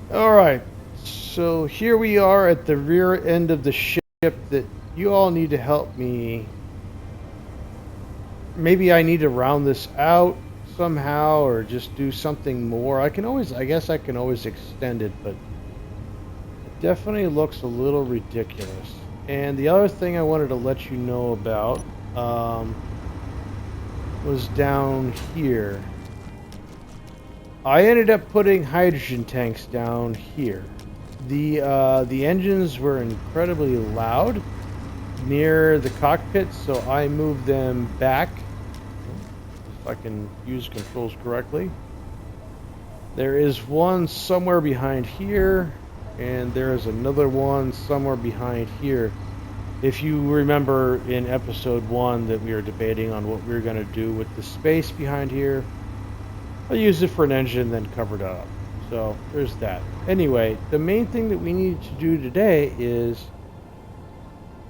Alright, so here we are at the rear end of the ship that you all need to help me. Maybe I need to round this out somehow or just do something more. I guess I can always extend it, but it definitely looks a little ridiculous. And the other thing I wanted to let you know about was down here. I ended up putting hydrogen tanks down here. The engines were incredibly loud near the cockpit, so I moved them back. If I can use controls correctly. There is one somewhere behind here, and there is another one somewhere behind here. If you remember in episode 1 that we were debating on what we were going to do with the space behind here, I used it for an engine, then covered it up. So there's that. Anyway, the main thing that we need to do today is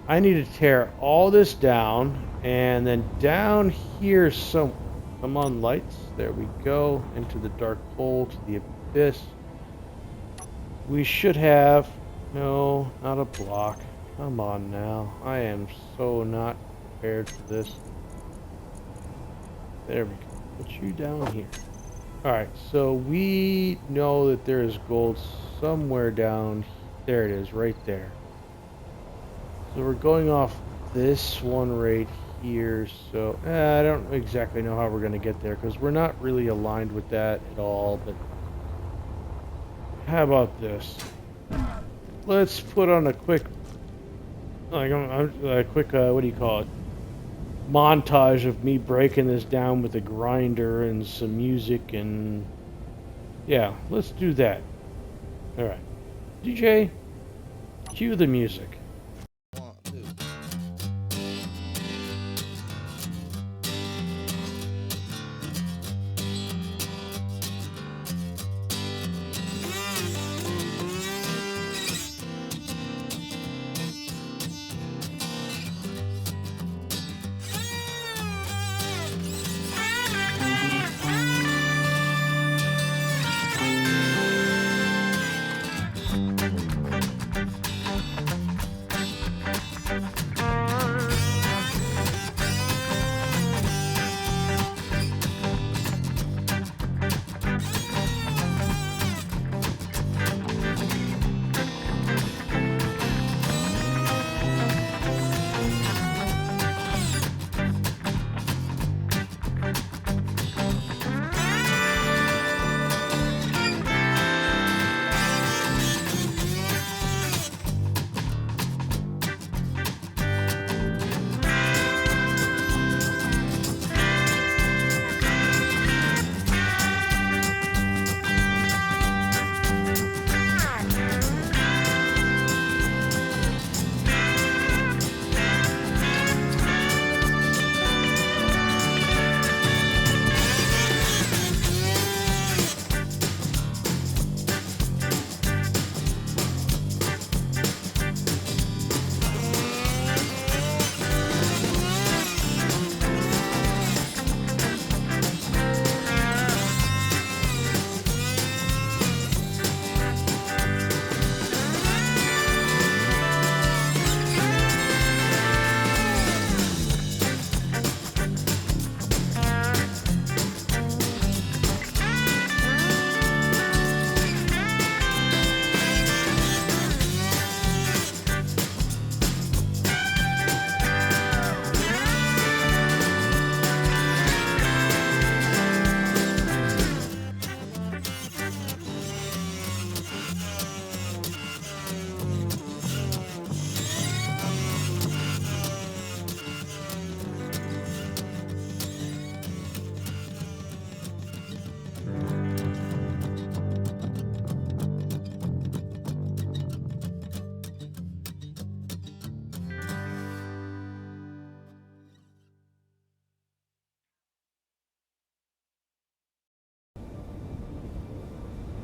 I need to tear all this down, and then down here come on, lights. There we go. Into the dark hole, to the abyss. We should have... No, not a block. Come on now. I am so not prepared for this. There we go. Put you down here. Alright, so we know that there is gold somewhere down... There it is, right there. So we're going off this one right here, so I don't exactly know how we're going to get there, because we're not really aligned with that at all, but how about this? Let's put on a quick, what do you call it? Montage of me breaking this down with a grinder and some music, and yeah, let's do that. Alright. DJ, cue the music.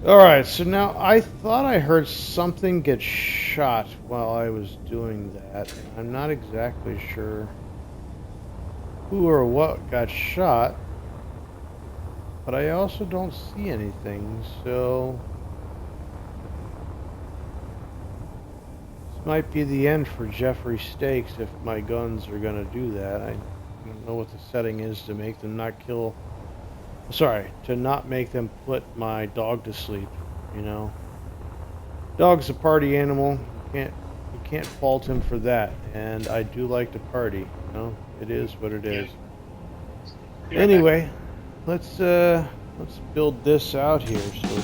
Alright, so now I thought I heard something get shot while I was doing that. I'm not exactly sure who or what got shot, but I also don't see anything, so might be the end for Jeffrey Steaks if my guns are gonna do that. I don't know what the setting is to make them not kill. Sorry, to not make them put my dog to sleep. You know, dog's a party animal. You can't fault him for that. And I do like to party. You know, it is what it is. Anyway, let's build this out here. So.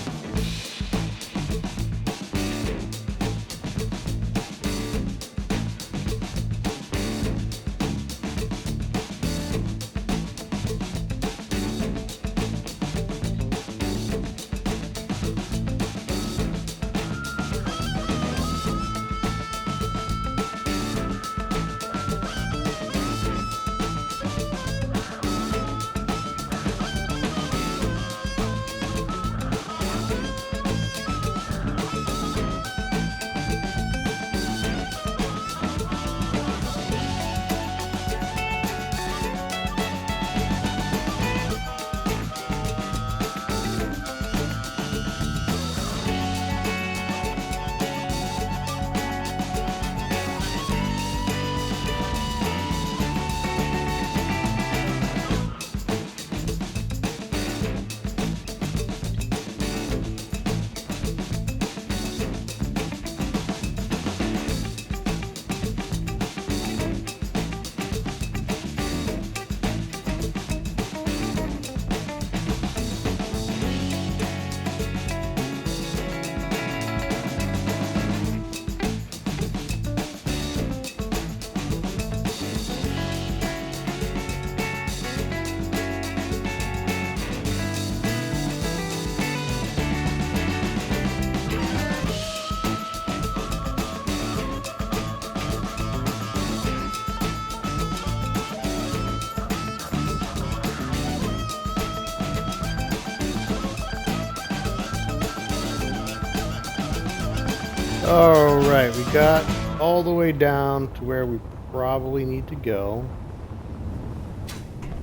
Alright, we got all the way down to where we probably need to go.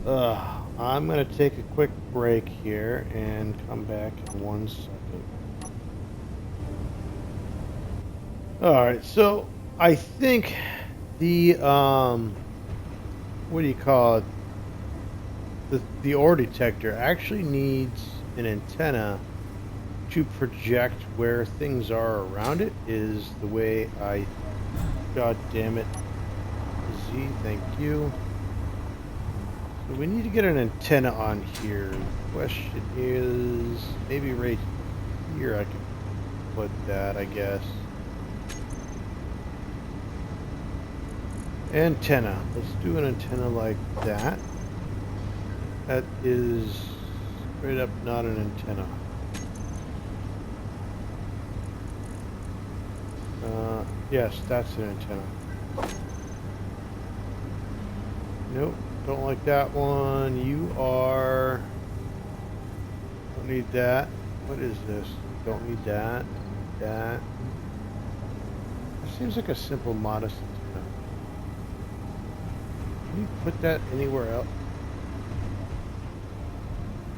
I'm going to take a quick break here and come back in 1 second. Alright, so I think the, what do you call it? The ore detector actually needs an antenna to project where things are around it, is the way God damn it. Z, thank you. So we need to get an antenna on here. The question is, maybe right here I can put that, I guess. Antenna. Let's do an antenna like that. That is straight up not an antenna. Yes, that's an antenna. Nope, don't like that one. You are... Don't need that. What is this? Don't need that. That. It seems like a simple, modest antenna. Can you put that anywhere else?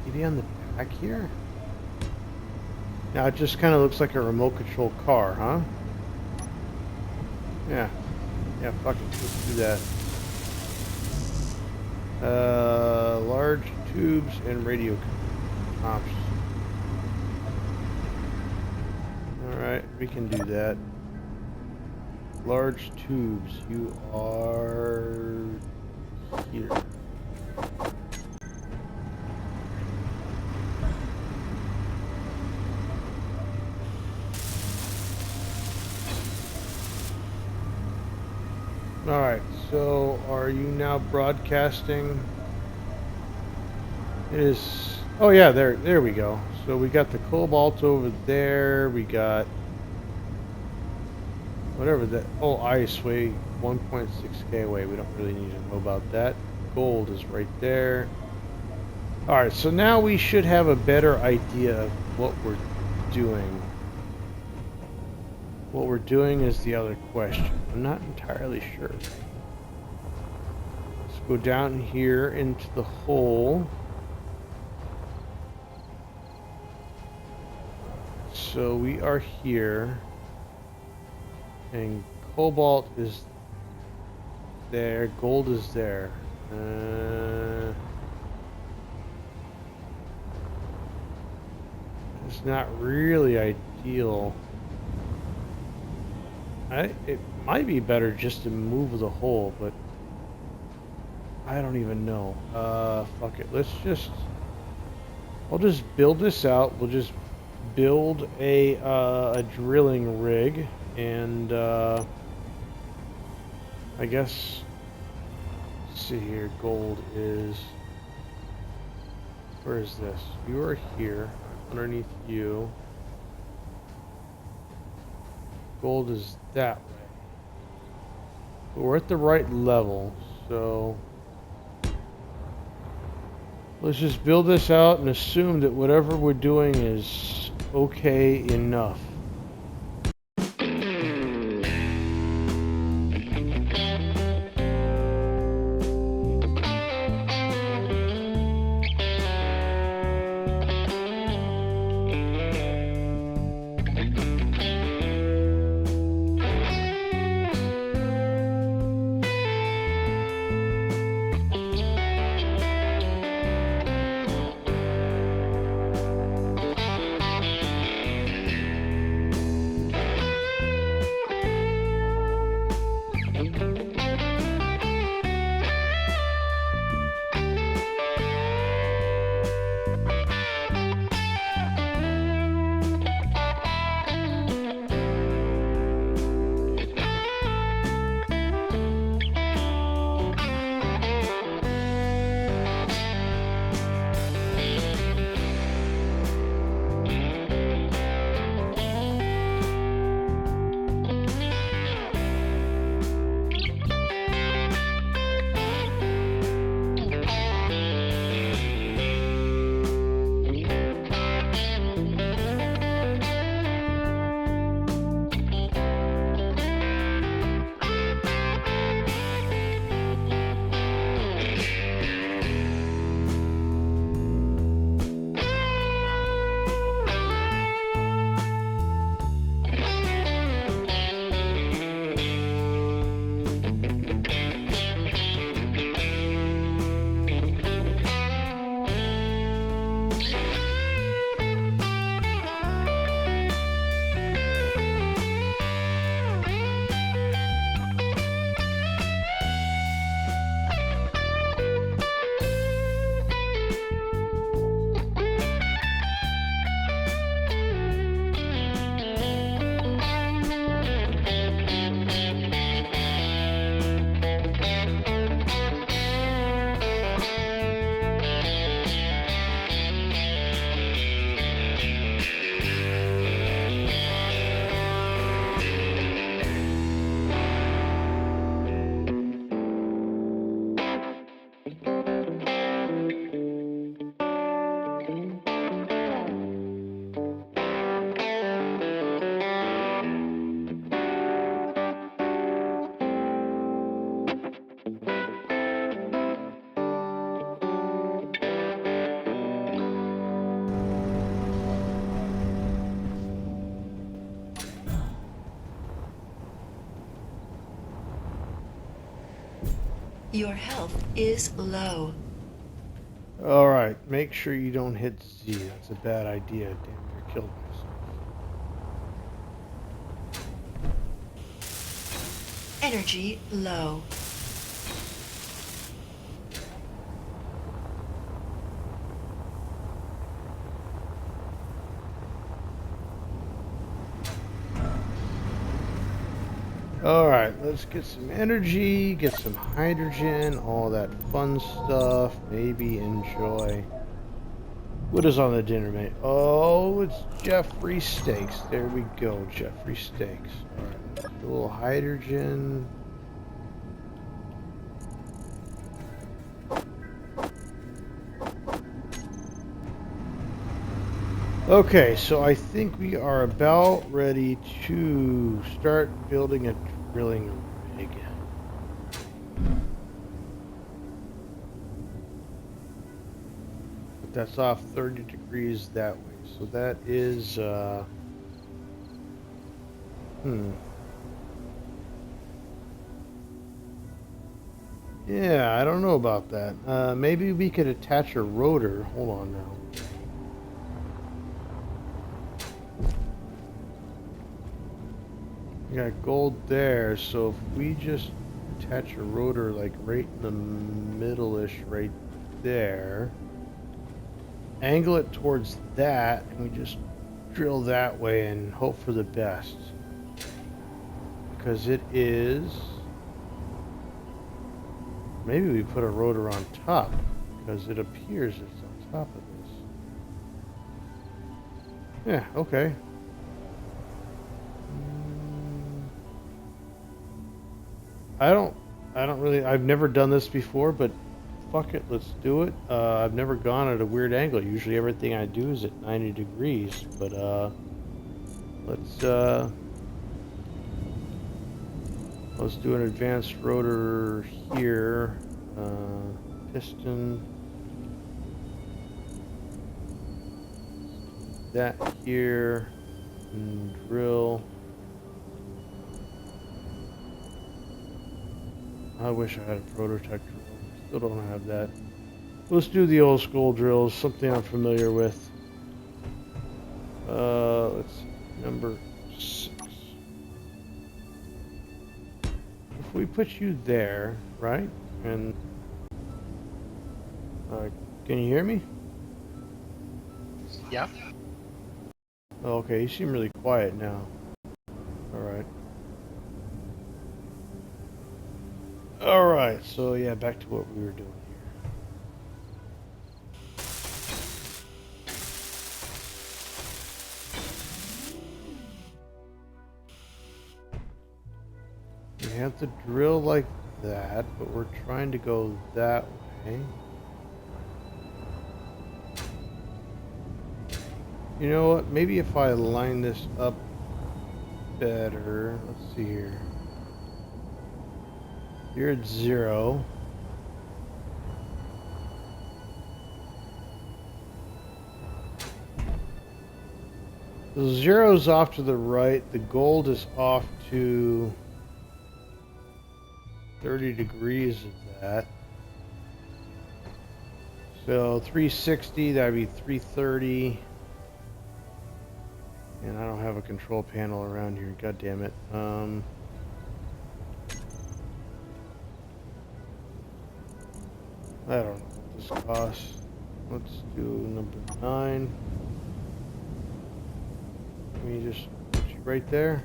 Maybe on the back here? Now it just kind of looks like a remote control car, huh? Yeah. Yeah, fuck it. Let's do that. Large tubes and radio comps. Alright, we can do that. Large tubes. You are here. Alright, so are you now broadcasting? It is... Oh yeah, there we go. So we got the cobalt over there, we got... Whatever that... Oh, ice weigh 1.6k away, we don't really need to know about that. Gold is right there. Alright, so now we should have a better idea of what we're doing. What we're doing is the other question. I'm not entirely sure. Let's go down here into the hole. So we are here. And cobalt is there, gold is there. It's not really ideal. It might be better just to move the hole, but I don't even know. Fuck it. I'll just build this out. We'll just build a drilling rig, and I guess, let's see here, gold is, where is this? You are here, underneath you. Gold is that way. But we're at the right level, so let's just build this out and assume that whatever we're doing is okay enough. Your health is low. Alright, make sure you don't hit Z. That's a bad idea. Damn, I killed myself. Energy low. Alright, let's get some energy, get some hydrogen, all that fun stuff. Maybe enjoy. What is on the dinner menu? Oh, it's Jeffrey Steaks. There we go, Jeffrey Steaks. Alright, a little hydrogen. Okay, so I think we are about ready to start building a drilling rig. But that's off 30 degrees that way. So that is Yeah, I don't know about that. Maybe we could attach a rotor. Hold on now. We got gold there, so if we just attach a rotor like right in the middle-ish right there, angle it towards that, and we just drill that way and hope for the best. Because it is... Maybe we put a rotor on top, because it appears it's on top of this. Yeah, okay. I don't really, I've never done this before, but fuck it, let's do it. I've never gone at a weird angle. Usually everything I do is at 90 degrees, but let's do an advanced rotor here. Piston. That here. And drill. I wish I had a prototype drill. Still don't have that. Let's do the old school drills, something I'm familiar with. Let's see, number 6. If we put you there, right? And can you hear me? Yeah. Oh, okay, you seem really quiet now. Alright. Alright, so yeah, back to what we were doing here. We have to drill like that, but we're trying to go that way. You know what? Maybe if I line this up better. Let's see here. You're at 0. The 0's off to the right. The gold is off to 30 degrees of that. So 360, that'd be 330. And I don't have a control panel around here. God damn it. I don't know what this costs. Let's do number 9. Let me just put you right there.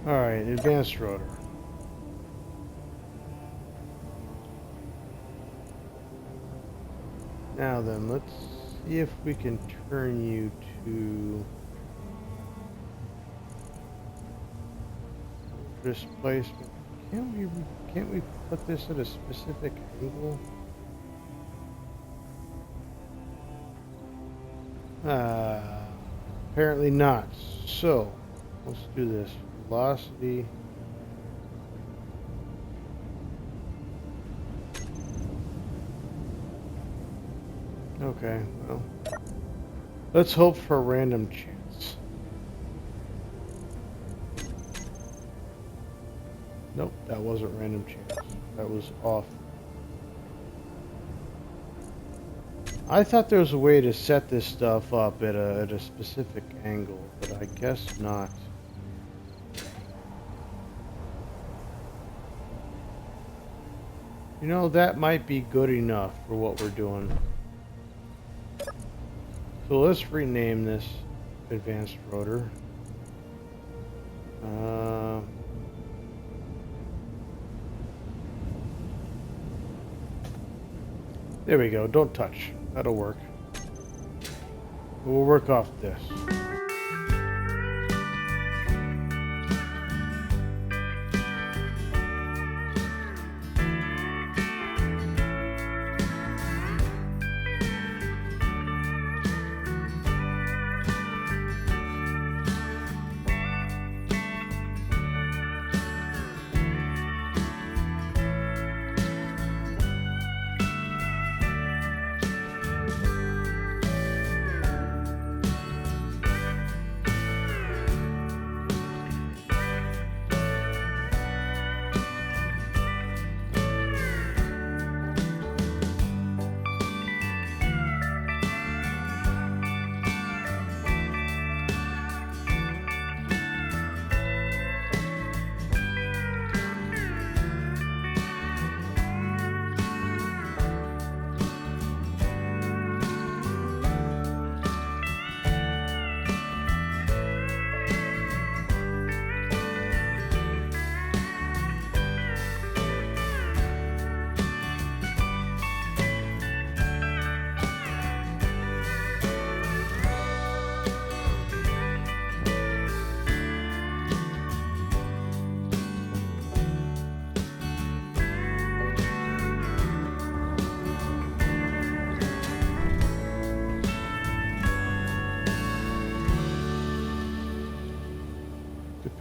Alright, advanced rotor. Now then, let's see if we can turn you to displacement. Can't we put this at a specific angle? Apparently not. So let's do this. Velocity. Okay, well, let's hope for a random chance. Nope, that wasn't random chance. That was off. I thought there was a way to set this stuff up at a specific angle, but I guess not. You know, that might be good enough for what we're doing. So let's rename this advanced rotor. There we go. Don't touch. That'll work. We'll work off this.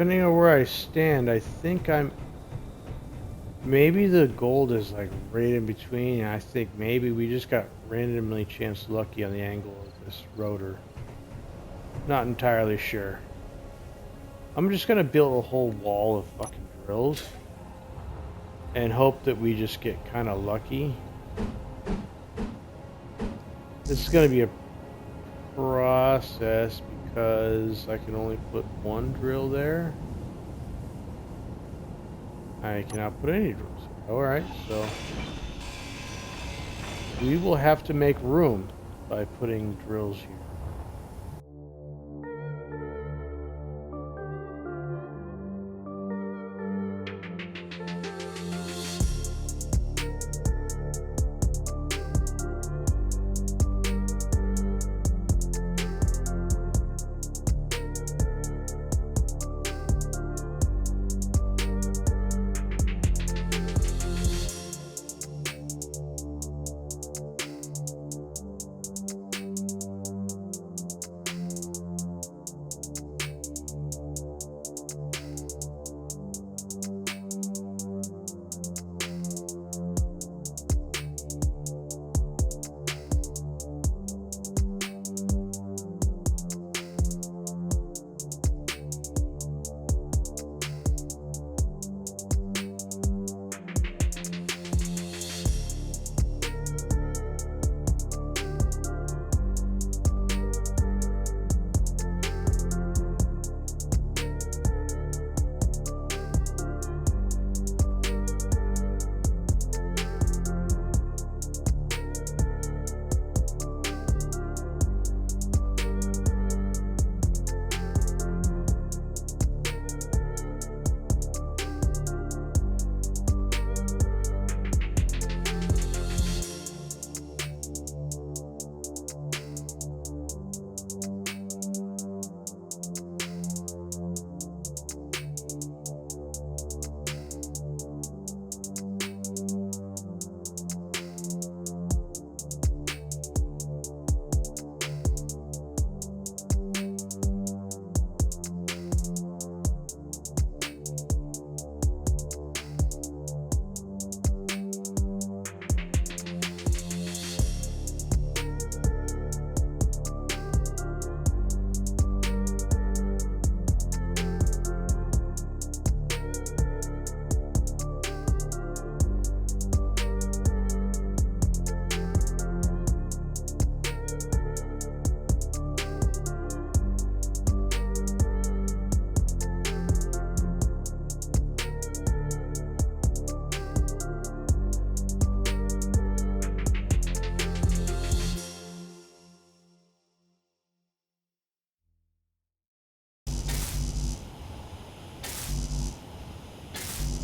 depending on where I stand, I think I'm... Maybe the gold is like right in between, and I think maybe we just got randomly chance lucky on the angle of this rotor. Not entirely sure. I'm just gonna build a whole wall of fucking drills and hope that we just get kind of lucky. This is gonna be a process because I can only put one drill there. I cannot put any drills. Alright, so we will have to make room by putting drills here.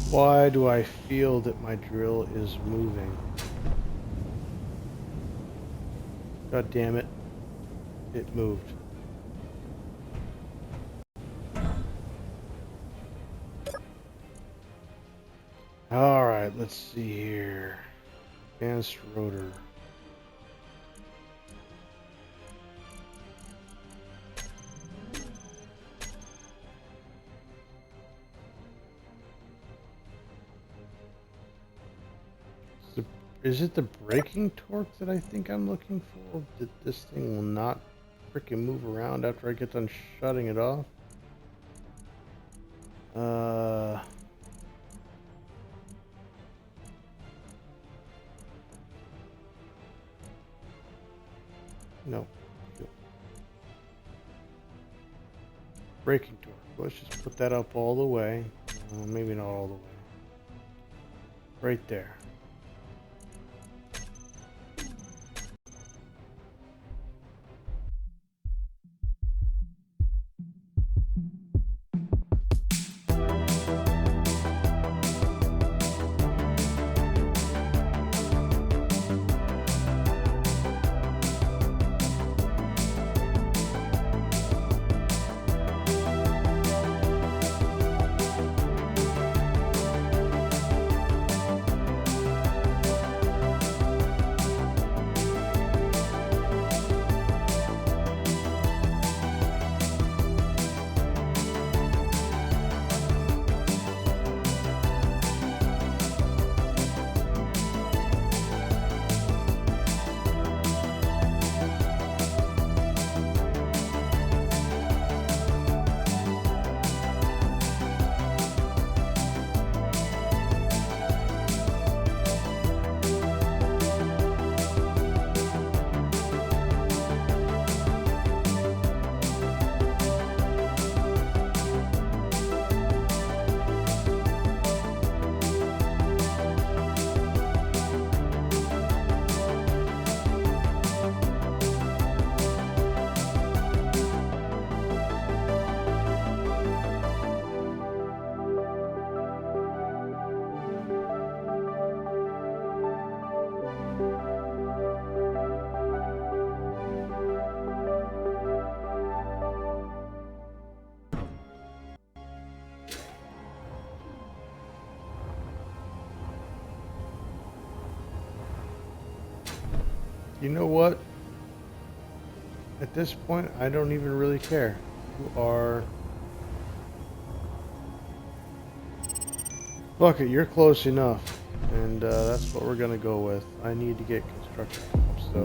Why do I feel that my drill is moving? God damn it. It moved. Alright, let's see here. Advanced rotor. Is it the braking torque that I think I'm looking for? That this thing will not freaking move around after I get done shutting it off? No. Braking torque. Let's just put that up all the way. Maybe not all the way. Right there. You know what? At this point, I don't even really care. You are... Fuck it, you're close enough. And that's what we're gonna go with. I need to get construction up, so...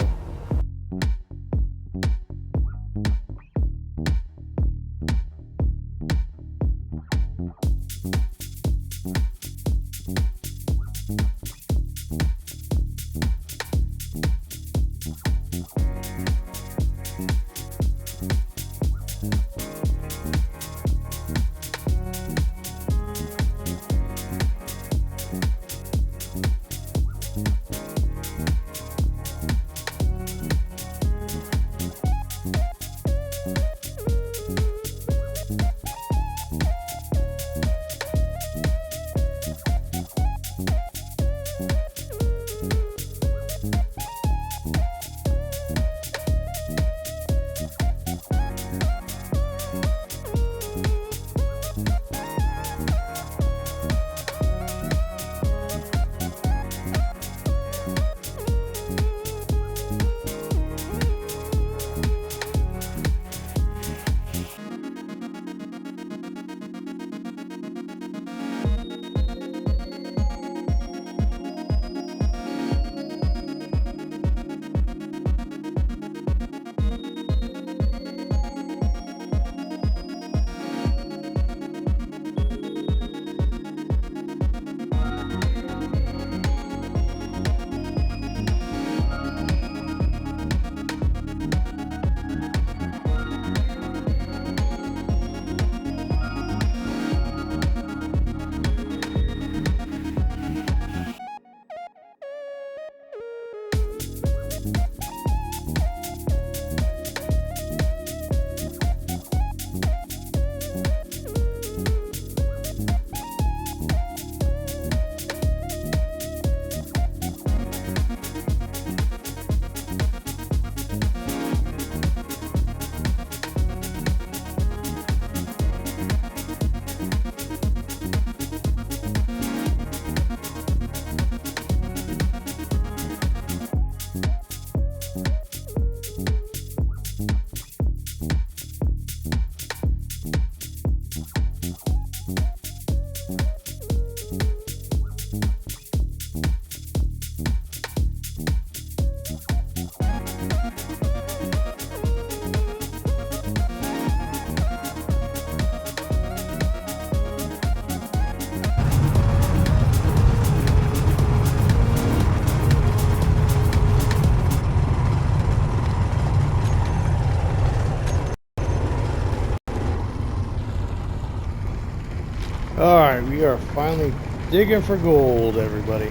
Alright, we are finally digging for gold, everybody.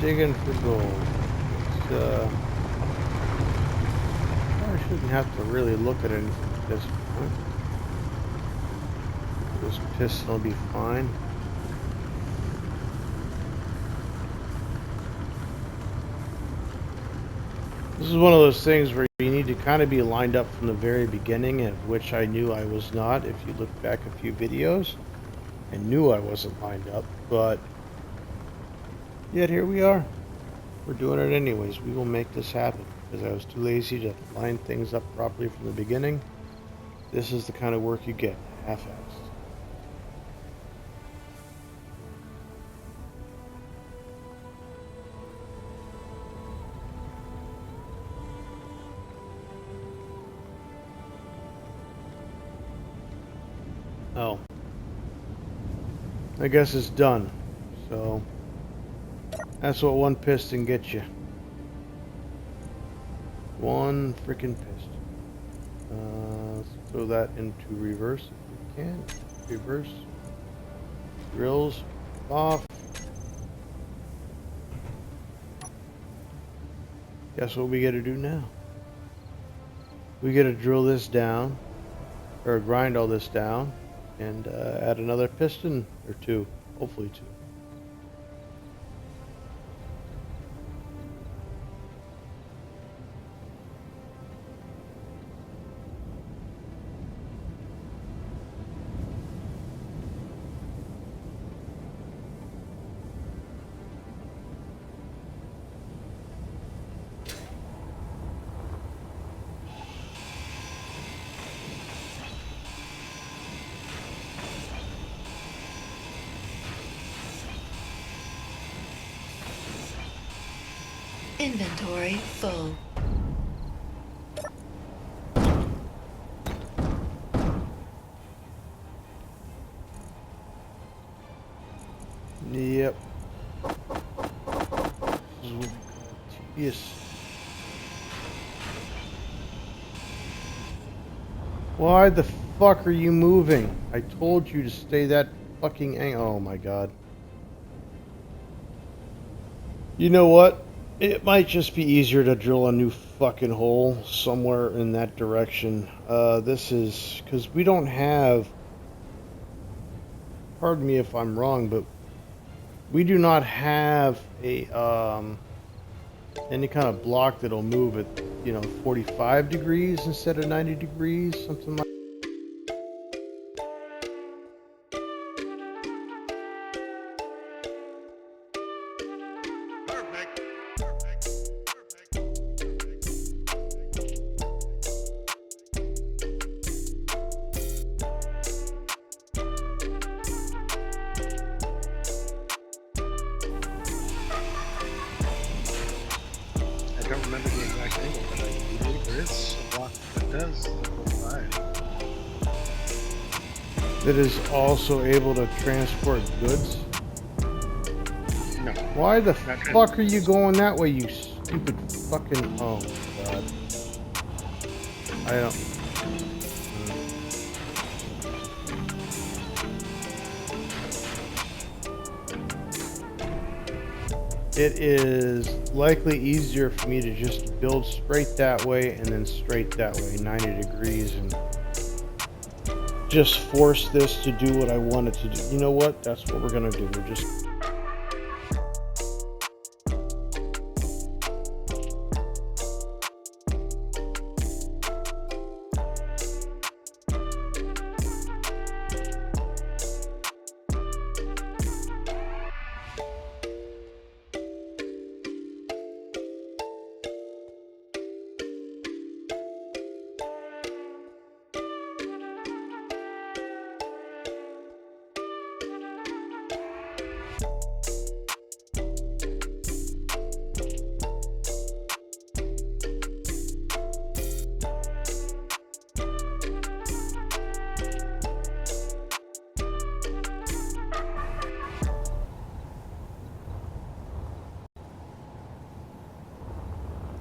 Digging for gold. It's, I shouldn't have to really look at anything at this point. This piston will be fine. This is one of those things where you need to kind of be lined up from the very beginning, of which I knew I was not. If you look back a few videos, I knew I wasn't lined up, but yet here we are. We're doing it anyways. We will make this happen because I was too lazy to line things up properly from the beginning. This is the kind of work you get, half-assed. Oh, I guess it's done. So that's what one piston gets you. One freaking piston. Let's throw that into reverse if we can. Reverse. Drills off. Guess what we got to do now? We got to drill this down, or grind all this down, and add another piston or two, hopefully two. Inventory full. Yep. This is what we call tedious. Why the fuck are you moving? I told you to stay that fucking oh my god. You know what? It might just be easier to drill a new fucking hole somewhere in that direction. This is because we don't have, pardon me if I'm wrong, but we do not have a any kind of block that'll move at, 45 degrees instead of 90 degrees, something like. I don't remember the exact angle, but I believe there is a block that does the whole line. That is also able to transport goods. No. Why the fuck are you going that way, you stupid fucking... Oh, God. I don't... It is likely easier for me to just build straight that way and then straight that way, 90 degrees, and just force this to do what I want it to do. You know what? That's what we're gonna do. We're just...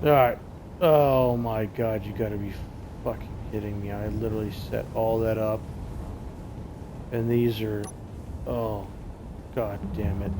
Alright. Oh my god, you gotta be fucking kidding me. I literally set all that up. And these are... Oh, god damn it.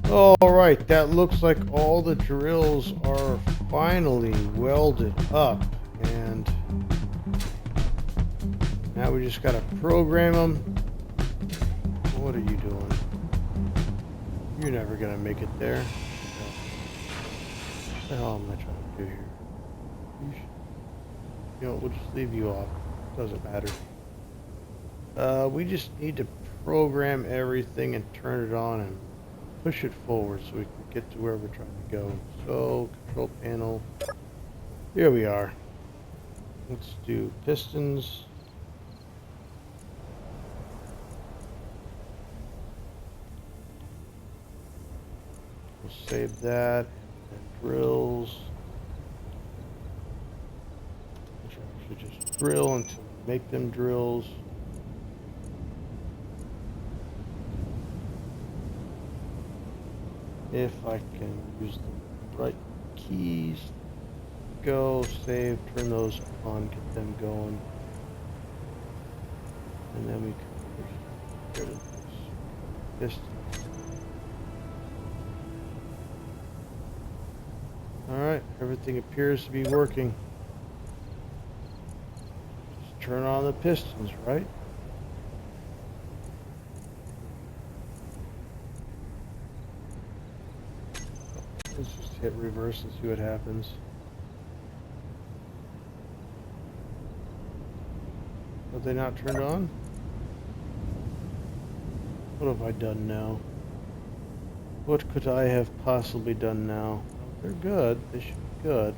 Alright, that looks like all the drills are finally welded up. And now we just gotta program them. What are you doing? You're never gonna make it there. What the hell am I trying to do here? You know, we'll just leave you off. Doesn't matter. We just need to program everything and turn it on and push it forward so we can get to where we're trying to go. So, control panel. Here we are. Let's do pistons. We'll save that. And drills. Which I should just drill until we make them drills. If I can use the right keys, go, save, turn those on, get them going. And then we can get rid of this piston. Alright, everything appears to be working. Just turn on the pistons, right? Let's just hit reverse and see what happens. Are they not turned on? What have I done now? What could I have possibly done now? They're good. They should be good.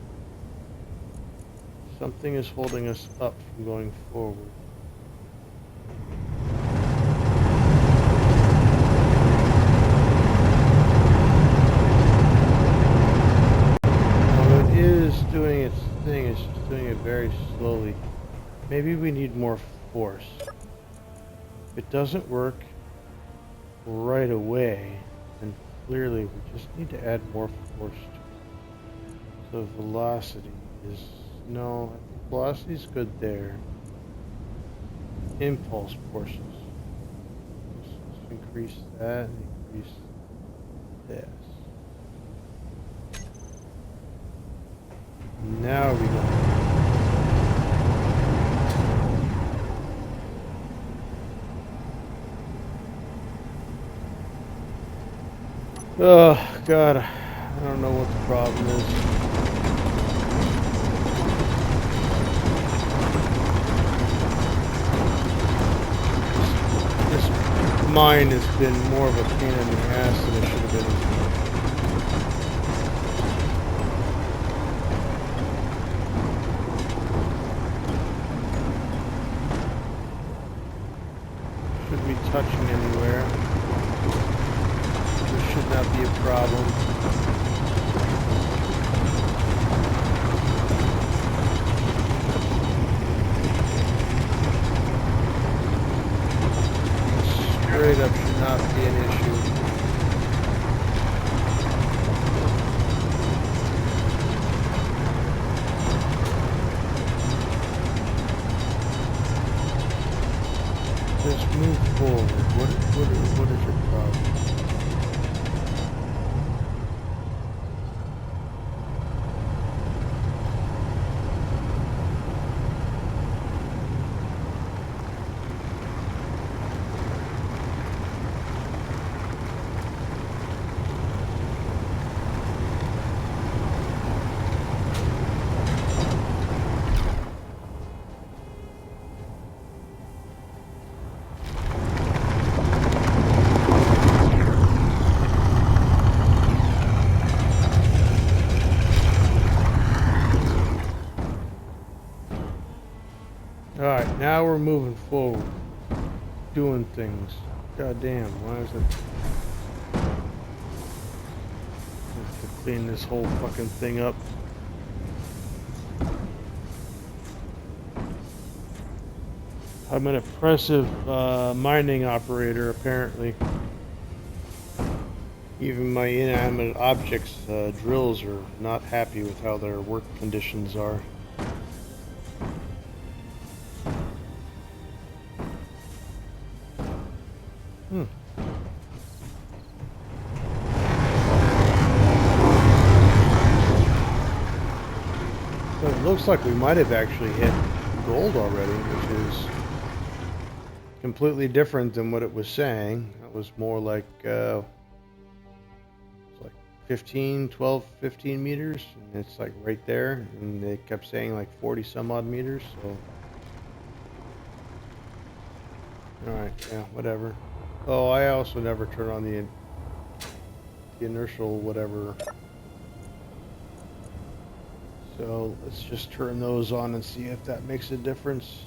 Something is holding us up from going forward. Doing its thing, it's just doing it very slowly. Maybe we need more force. If it doesn't work right away, then clearly we just need to add more force to it. So velocity is, no, velocity is good there. Impulse forces. Let's increase that and increase this. Now we go. Oh, God. I don't know what the problem is. This mine has been more of a pain in the ass than it should have been. Touching anywhere. There should not be a problem. Straight up should not be an issue. Just move forward. What is your problem? Alright, now we're moving forward. Doing things. God damn, why is it... I have to clean this whole fucking thing up. I'm an impressive mining operator, apparently. Even my inanimate objects drills are not happy with how their work conditions are. It looks like we might have actually hit gold already, which is completely different than what it was saying. It was more like, it's like 12, 15 meters, and it's like right there, and they kept saying like 40 some odd meters, so. Alright, yeah, whatever. Oh, I also never turn on the inertial whatever. So let's just turn those on and see if that makes a difference.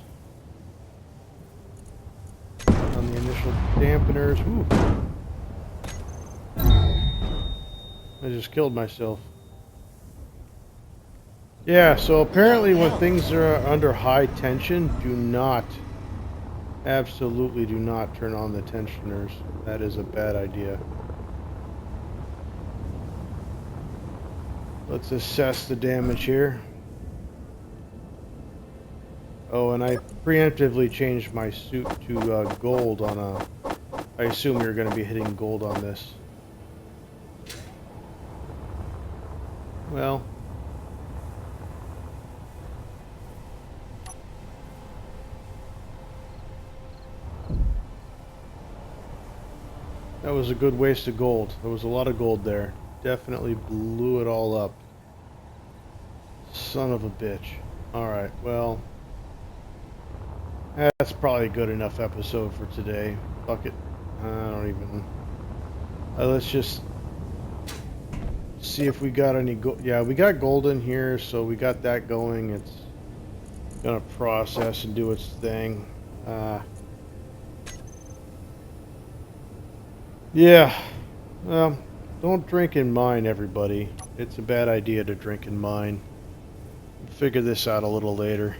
On the initial dampeners. Ooh. I just killed myself. Yeah, so apparently when things are under high tension, do not, absolutely do not turn on the tensioners. That is a bad idea. Let's assess the damage here. Oh, and I preemptively changed my suit to gold on a... I assume you're going to be hitting gold on this. Well... that was a good waste of gold. There was a lot of gold there. Definitely blew it all up. Son of a bitch. Alright, well... that's probably a good enough episode for today. Fuck it. I don't even... let's just... see if we got any gold. Yeah, we got gold in here, so we got that going. It's gonna process and do its thing. Yeah. Don't drink in mine, everybody. It's a bad idea to drink in mine. Figure this out a little later.